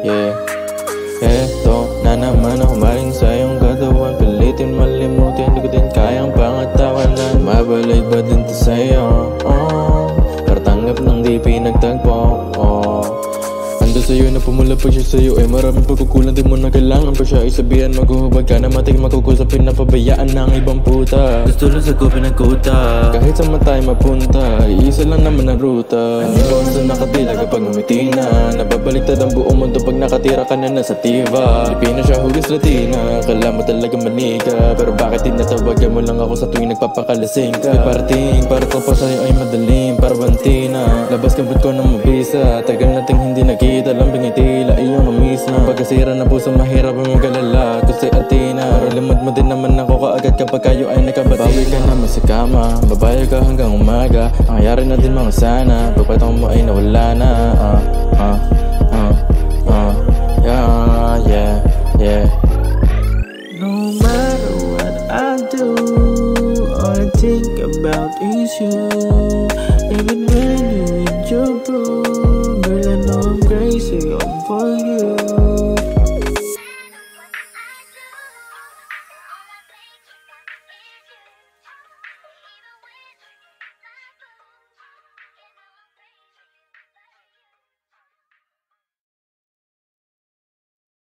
yeah. Eto na naman ako maling sa iyong katawan. Pilitin malimutin, di ko din kayang pangatawanan. Mabalik ba din to sa'yo? Para tanggap ng di pinagtagpo. Ando sa'yo na pumulapag siya sa'yo. Maraming pagkukulang, di mo na kailangan pa siya isabihan. Maghuhubad ka na matik makukusapin na pabayaan ng ibang puta. Gusto lang sa ko pinagkuta, kahit saan man tayo mapunta, iisa lang naman ang ruta. Basta nakatila kapag ngumiti na, nababaliktad ang buong mundo pag nakatira ka na nasa tiva. Pilipinas siya hugis Latina, kala mo talaga manika. Pero bakit tinatawagan mo lang ako sa tuwing nagpapakalasing ka? May parating, para ko pa sa'yo ay madaling parabantina. Labas kabot ko ng mabisa, tagal nating hindi nakita. Lambing itila, iyong namis na pagkasira na puso, mahirap ang magalala ko si Athena. Pero limod mo din naman ako kaagad kapag kayo ay nakabati. Bawi ka naman sa kama, babayo ka hanggang umaga. Nangyayari na din mga sana, pagpatang mo ay nawala na. Yeah, yeah, yeah.